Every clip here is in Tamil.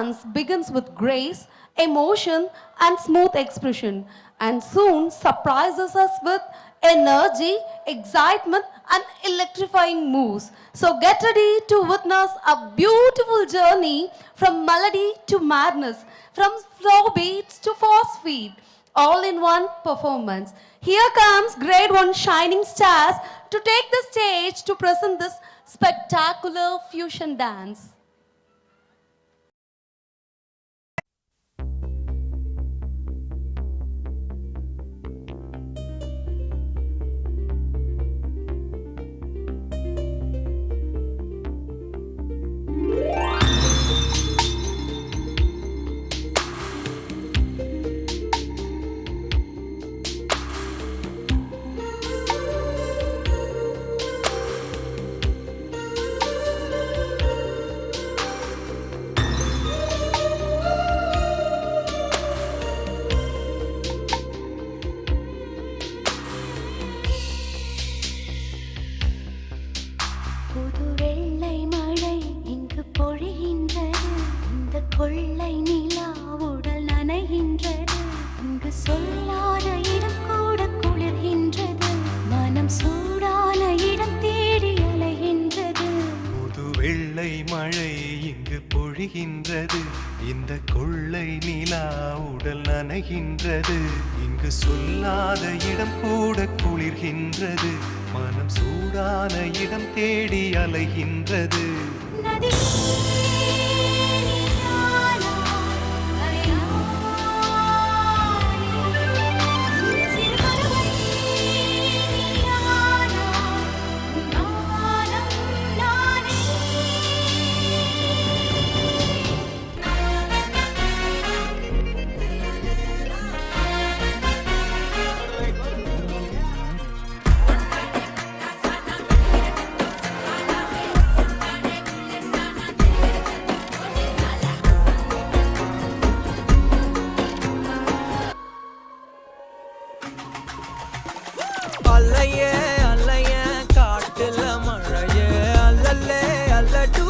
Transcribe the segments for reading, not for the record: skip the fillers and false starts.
dance begins with grace, emotion, and smooth expression, and soon surprises us with energy, excitement, and electrifying moves. So get ready to witness a beautiful journey from melody to madness, from slow beats to fast feet, all in one performance. Here comes grade 1 shining stars to take the stage to present this spectacular fusion dance. புது வெள்ளை மழை இங்கு பொழிகின்றது, இந்த கொள்ளை நிலா உடல் நனைகின்றது, இங்கு சொல்லாத இடம் கூட குளிர்கின்றது, மனம் சூடான இடம் தேடி அலைகின்றது. புது வெள்ளை மழை இங்கு பொழிகின்றது, இந்த கொள்ளை நிலா உடல் நனைகின்றது, இங்கு சொல்லாத இடம் கூட குளிர்கின்றது, மனம் சூடான இடம் தேடி அலைகின்றது. அல்லையே அல்லைய காட்டுல மழையே அல்லல்லே அல்லடு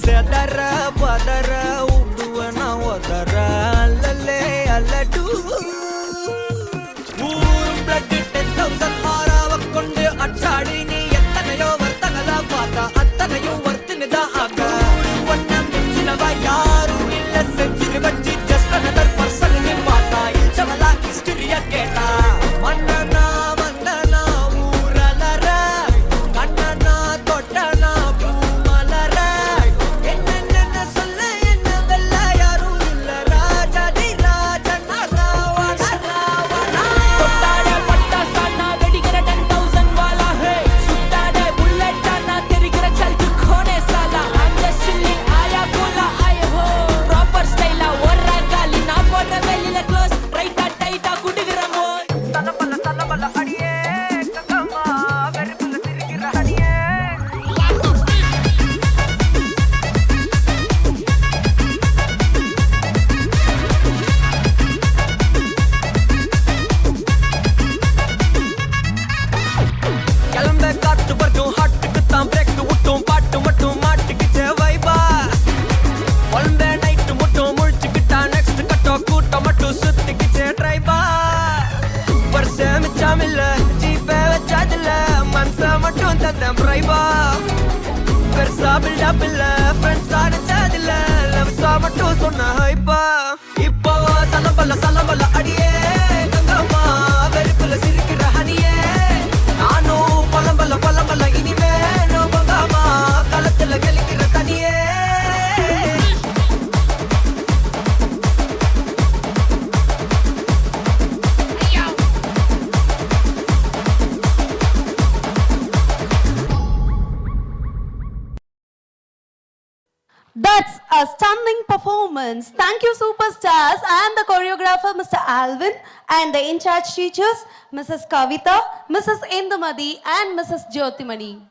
செதற பதற உடுவன ஒதற அல்லல்லே அல்லடு ஊரும் பிளட் 10,000 ஆறாவ கொண்டு அச்சாடி நீ எத்தனையோ வர்த்தகலா பார்த்தா அத்தனையும் வர்த்தினுதான் ஆக ஒன்னம் சிலவா யாரும் இல்ல செஞ்சிரு வச்சு ஜஸ்ட் அனதர் பர்சன் நீ பார்த்தா இல்ச்சவலா ஹிஸ்டரியா கேட்டா மன்னனா வந்தனா ஊரலர கண்ணனா தொட்டனா பூமலர என்ன சொல்ல என்ன வெல்ல யாரும் இல்ல ராஜாதி ராஜனா ராவண ராவணா தொட்டாட பட்டா சானா வெடிக்கிற 10,000 வாலா ஹே சுத்தாட புல்லட் தானா தெரிகிற சல்கு கோனே சாலா I'm just chilling ஆயா கோலா ஆயே ஹோ ப்ராப்பர் ஸ்டைலா ஒரா காலி நான் போடுற வெளியில க்ளோஸ் ரைட்டா டைட்டா குடுகிற மோ தலபல அடியே கங்கம்மா வெறுப்புல திரிகிற அடியே கிளம்ப காத்து வரட்டும் ஹாட்டுக்கு தான் பிரேக் விட்டும் பாட்டு மட்டும் மாட்டுக்கிச்சே வைபா ஒன்பே நைட்டு மட்டும் முழிச்சுக்கிட்டா நெக்ஸ்ட் கட்டோ கூட்டம் மட்டும் சுத்திக்கிச்சே ட்ரைபா வருஷம் மிச்சாமில்ல ஜீப்பே வச்சாதில்ல மனச மட்டும் தந்தேன் பிரைபா பெருசா பில்டப் இல்ல ஃப்ரெண்ட்ஸா நினைச்சதில்ல லவ்ஸா மட்டும் சொன்ன ஹைப்பா இப்போ சலம்பல அடியே கங்கம்மா வெறுப்புல சிரிக்கிற ஹனியே நானும் பலம்பல இனிமே நோ பங்காமா களத்துல கெளிக்கிற தனியே That's a stunning performance. Thank you, superstars, and the choreographer, Mr. Alvin, and the in-charge teachers, Mrs. Kavita, Mrs. Indumadi, and Mrs. Jyotimani.